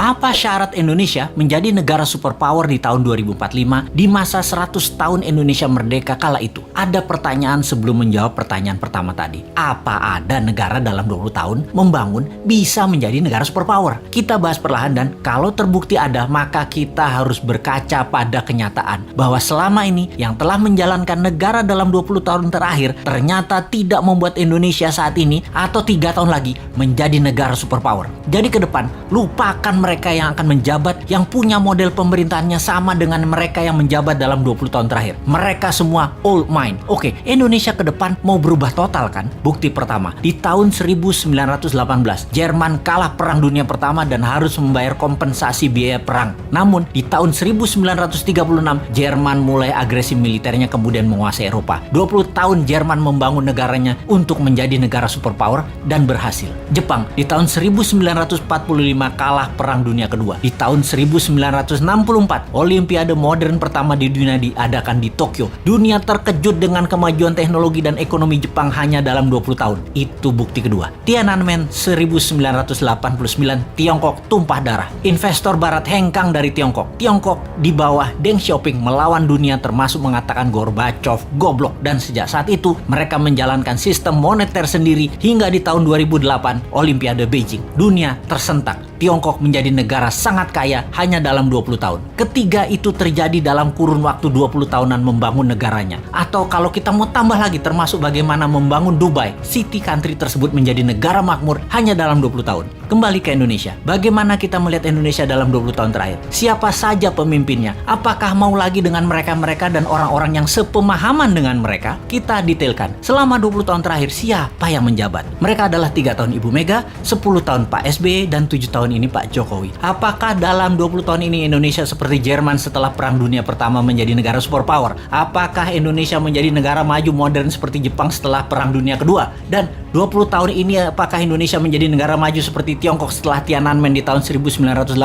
Apa syarat Indonesia menjadi negara superpower di tahun 2045 di masa 100 tahun Indonesia merdeka kala itu? Ada pertanyaan sebelum menjawab pertanyaan pertama tadi. Apa ada negara dalam 20 tahun membangun bisa menjadi negara superpower? Kita bahas perlahan dan kalau terbukti ada, maka kita harus berkaca pada kenyataan bahwa selama ini yang telah menjalankan negara dalam 20 tahun terakhir ternyata tidak membuat Indonesia saat ini atau 3 tahun lagi menjadi negara superpower. Jadi ke depan, lupakan mereka yang akan menjabat yang punya model pemerintahannya sama dengan mereka yang menjabat dalam 20 tahun terakhir. Mereka semua old mind. Oke, Indonesia ke depan mau berubah total kan? Bukti pertama, di tahun 1918, Jerman kalah Perang Dunia Pertama dan harus membayar kompensasi biaya perang. Namun, di tahun 1936, Jerman mulai agresi militernya kemudian menguasai Eropa. 20 tahun Jerman membangun negaranya untuk menjadi negara superpower dan berhasil. Jepang, di tahun 1945 kalah Perang Dunia Kedua. Di tahun 1964, Olimpiade modern pertama di dunia diadakan di Tokyo. Dunia terkejut dengan kemajuan teknologi dan ekonomi Jepang hanya dalam 20 tahun. Itu bukti kedua. Tiananmen 1989, Tiongkok tumpah darah. Investor barat hengkang dari Tiongkok. Tiongkok di bawah Deng Xiaoping melawan dunia termasuk mengatakan Gorbachev goblok, dan sejak saat itu mereka menjalankan sistem moneter sendiri hingga di tahun 2008 Olimpiade Beijing. Dunia tersentak. Tiongkok menjadi negara sangat kaya hanya dalam 20 tahun. Ketiga itu terjadi dalam kurun waktu 20 tahunan membangun negaranya. Atau kalau kita mau tambah lagi termasuk bagaimana membangun Dubai, city country tersebut menjadi negara makmur hanya dalam 20 tahun. Kembali ke Indonesia. Bagaimana kita melihat Indonesia dalam 20 tahun terakhir? Siapa saja pemimpinnya? Apakah mau lagi dengan mereka-mereka dan orang-orang yang sepemahaman dengan mereka? Kita detailkan. Selama 20 tahun terakhir siapa yang menjabat? Mereka adalah 3 tahun Ibu Mega, 10 tahun Pak SBY, dan 7 tahun ini Pak Jokowi. Apakah dalam 20 tahun ini Indonesia seperti Jerman setelah Perang Dunia Pertama menjadi negara superpower? Apakah Indonesia menjadi negara maju modern seperti Jepang setelah Perang Dunia Kedua? Dan 20 tahun ini apakah Indonesia menjadi negara maju seperti Tiongkok setelah Tiananmen di tahun 1989?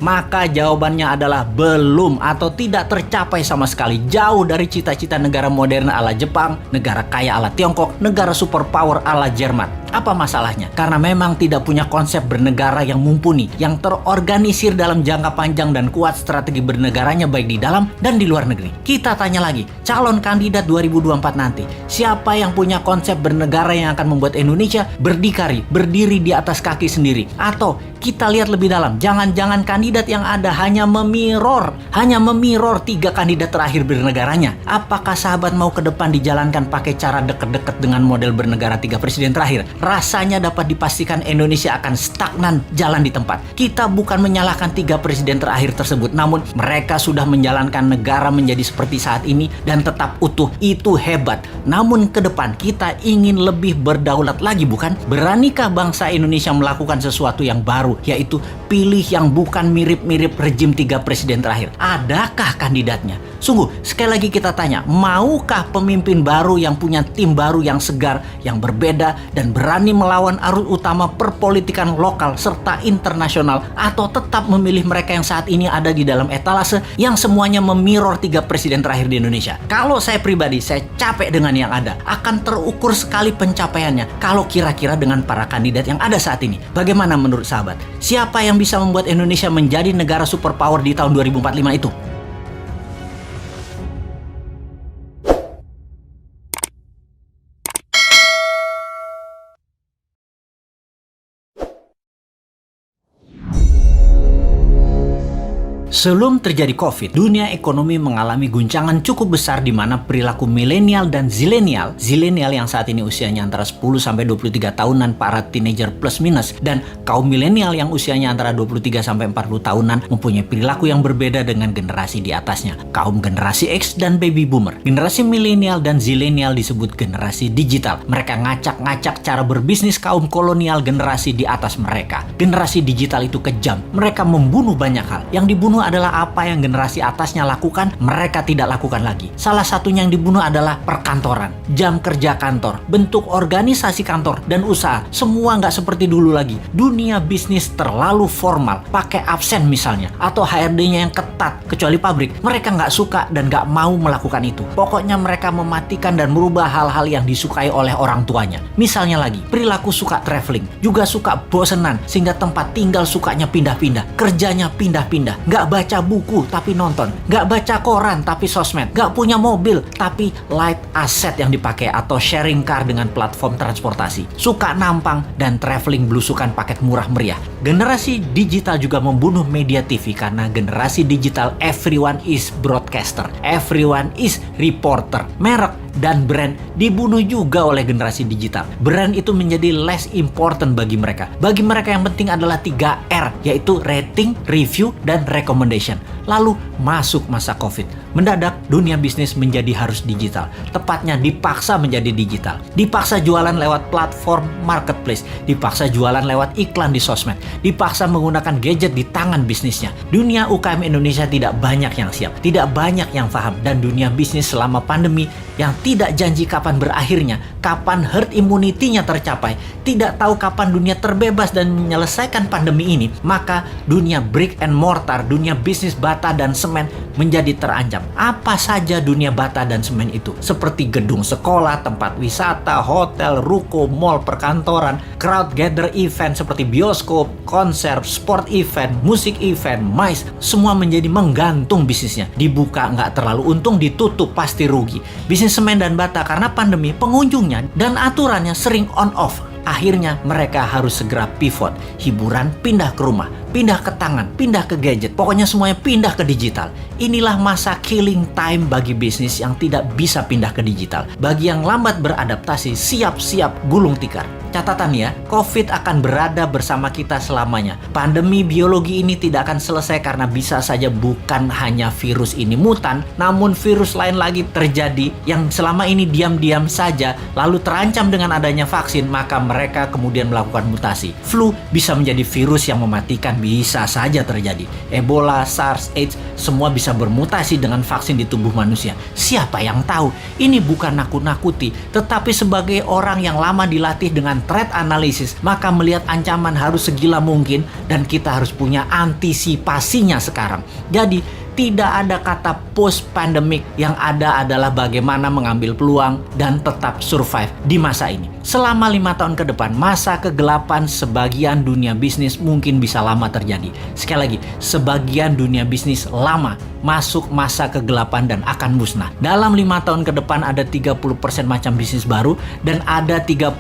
Maka jawabannya adalah belum atau tidak tercapai sama sekali. Jauh dari cita-cita negara modern ala Jepang, negara kaya ala Tiongkok, negara superpower ala Jerman. Apa masalahnya? Karena memang tidak punya konsep bernegara yang mumpuni, yang terorganisir dalam jangka panjang dan kuat strategi bernegaranya baik di dalam dan di luar negeri. Kita tanya lagi, calon kandidat 2024 nanti, siapa yang punya konsep bernegara yang akan membuat Indonesia berdiri di atas kaki sendiri? Atau kita lihat lebih dalam, jangan-jangan kandidat yang ada hanya memirror 3 kandidat terakhir bernegaranya. Apakah sahabat mau ke depan dijalankan pakai cara deket-deket dengan model bernegara 3 presiden terakhir? Rasanya dapat dipastikan Indonesia akan stagnan jalan di tempat. Kita bukan menyalahkan 3 presiden terakhir tersebut, namun mereka sudah menjalankan negara menjadi seperti saat ini dan tetap utuh. Itu hebat. Namun ke depan kita ingin lebih berdaulat lagi, bukan? Beranikah bangsa Indonesia melakukan sesuatu yang baru, yaitu pilih yang bukan mirip-mirip rejim 3 presiden terakhir? Adakah kandidatnya? Sungguh, sekali lagi kita tanya, maukah pemimpin baru yang punya tim baru yang segar, yang berbeda, dan berani melawan arus utama perpolitikan lokal serta internasional, atau tetap memilih mereka yang saat ini ada di dalam etalase yang semuanya memirror 3 presiden terakhir di Indonesia? Kalau saya pribadi, saya capek dengan yang ada. Akan terukur sekali pencapaiannya kalau kira-kira dengan para kandidat yang ada saat ini. Bagaimana menurut sahabat? Siapa yang bisa membuat Indonesia menjadi negara superpower di tahun 2045 itu? Sebelum terjadi COVID, dunia ekonomi mengalami guncangan cukup besar di mana perilaku milenial dan zilenial yang saat ini usianya antara 10 sampai 23 tahunan, para teenager plus minus, dan kaum milenial yang usianya antara 23 sampai 40 tahunan mempunyai perilaku yang berbeda dengan generasi di atasnya, kaum generasi X dan baby boomer. Generasi milenial dan zilenial disebut generasi digital. Mereka ngacak-ngacak cara berbisnis kaum kolonial generasi di atas mereka. Generasi digital itu kejam. Mereka membunuh banyak hal. Yang dibunuh adalah apa yang generasi atasnya lakukan, mereka tidak lakukan lagi. Salah satunya yang dibunuh adalah perkantoran. Jam kerja kantor, bentuk organisasi kantor dan usaha, semua nggak seperti dulu lagi. Dunia bisnis terlalu formal, pakai absen misalnya, atau HRD-nya yang ketat, kecuali pabrik. Mereka nggak suka dan nggak mau melakukan itu. Pokoknya mereka mematikan dan merubah hal-hal yang disukai oleh orang tuanya. Misalnya lagi, perilaku suka traveling, juga suka bosenan, sehingga tempat tinggal sukanya pindah-pindah, kerjanya pindah-pindah, nggak baca buku tapi nonton, nggak baca koran tapi sosmed, nggak punya mobil tapi light asset yang dipakai atau sharing car dengan platform transportasi, suka nampang dan traveling belusukan paket murah meriah. Generasi digital juga membunuh media TV karena generasi digital everyone is broadcaster, everyone is reporter. Merek dan brand dibunuh juga oleh generasi digital. Brand itu menjadi less important bagi mereka. Bagi mereka yang penting adalah 3R, yaitu rating, review, dan recommendation. Lalu masuk masa COVID. Mendadak dunia bisnis menjadi harus digital. Tepatnya dipaksa menjadi digital. Dipaksa jualan lewat platform marketplace. Dipaksa jualan lewat iklan di sosmed. Dipaksa menggunakan gadget di tangan bisnisnya. Dunia UKM Indonesia tidak banyak yang siap. Tidak banyak yang paham. Dan dunia bisnis selama pandemi yang tidak janji kapan berakhirnya, kapan herd immunity-nya tercapai, tidak tahu kapan dunia terbebas dan menyelesaikan pandemi ini, maka dunia brick and mortar, dunia bisnis bata dan semen menjadi terancam. Apa saja dunia bata dan semen itu? Seperti gedung sekolah, tempat wisata, hotel, ruko, mall, perkantoran, crowd gather event seperti bioskop, konser, sport event, musik event, MICE, semua menjadi menggantung bisnisnya. Dibuka nggak terlalu untung, ditutup pasti rugi. Bisnis semen dan bata karena pandemi, pengunjungnya dan aturannya sering on off. Akhirnya mereka harus segera pivot. Hiburan pindah ke rumah, pindah ke tangan, pindah ke gadget. Pokoknya semuanya pindah ke digital. Inilah masa killing time bagi bisnis yang tidak bisa pindah ke digital. Bagi yang lambat beradaptasi, siap-siap gulung tikar. Catatan ya, COVID akan berada bersama kita selamanya. Pandemi biologi ini tidak akan selesai karena bisa saja bukan hanya virus ini mutan, namun virus lain lagi terjadi yang selama ini diam-diam saja lalu terancam dengan adanya vaksin, maka mereka kemudian melakukan mutasi. Flu bisa menjadi virus yang mematikan, bisa saja terjadi. Ebola, SARS, AIDS, semua bisa bermutasi dengan vaksin di tubuh manusia. Siapa yang tahu? Ini bukan nakut-nakuti, tetapi sebagai orang yang lama dilatih dengan threat analysis, maka melihat ancaman harus segila mungkin dan kita harus punya antisipasinya sekarang. Jadi tidak ada kata post pandemic, yang ada adalah bagaimana mengambil peluang dan tetap survive di masa ini. Selama 5 tahun ke depan, masa kegelapan sebagian dunia bisnis mungkin bisa lama terjadi. Sekali lagi, sebagian dunia bisnis lama masuk masa kegelapan dan akan musnah. Dalam 5 tahun ke depan ada 30% macam bisnis baru dan ada 30%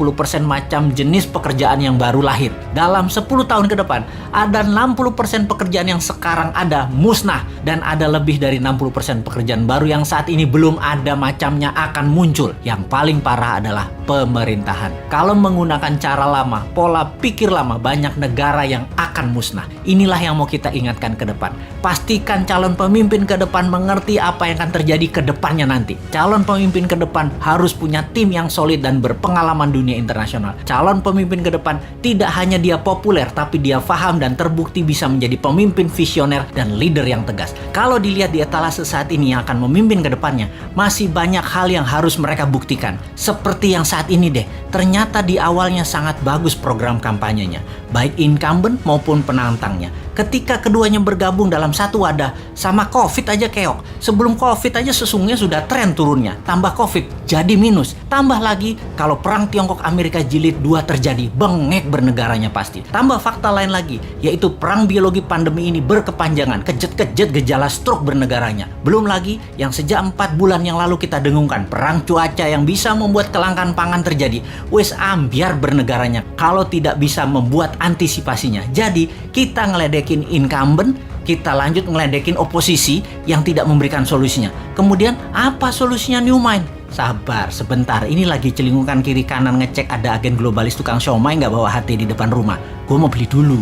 macam jenis pekerjaan yang baru lahir. Dalam 10 tahun ke depan ada 60% pekerjaan yang sekarang ada musnah dan ada lebih dari 60% pekerjaan baru yang saat ini belum ada macamnya akan muncul. Yang paling parah adalah pemerintahan. Kalau menggunakan cara lama, pola pikir lama, banyak negara yang akan musnah. Inilah yang mau kita ingatkan ke depan. Pastikan calon pemimpin ke depan mengerti apa yang akan terjadi ke depannya nanti. Calon pemimpin ke depan harus punya tim yang solid dan berpengalaman dunia internasional. Calon pemimpin ke depan tidak hanya dia populer, tapi dia paham dan terbukti bisa menjadi pemimpin visioner dan leader yang tegas. Kalau dilihat di etalase saat ini yang akan memimpin ke depannya, masih banyak hal yang harus mereka buktikan. Seperti yang saat ini deh, ternyata di awalnya sangat bagus program kampanyenya, baik incumbent maupun penantangnya. Ketika keduanya bergabung dalam satu wadah, sama COVID aja keok. Sebelum COVID aja sesungguhnya sudah tren turunnya. Tambah COVID, jadi minus. Tambah lagi, kalau perang Tiongkok-Amerika jilid 2 terjadi, bengek bernegaranya pasti. Tambah fakta lain lagi, yaitu perang biologi pandemi ini berkepanjangan, kejet-kejet gejala stroke bernegaranya. Belum lagi, yang sejak 4 bulan yang lalu kita dengungkan, perang cuaca yang bisa membuat kelangkaan pangan terjadi. Wes ambiar bernegaranya, kalau tidak bisa membuat antisipasinya. Jadi, kita ngeledekin incumbent, kita lanjut ngeledekin oposisi yang tidak memberikan solusinya. Kemudian apa solusinya New Mind? Sabar sebentar, ini lagi celingukan kiri kanan ngecek ada agen globalis tukang siomay nggak bawa hati di depan rumah. Gue mau beli dulu.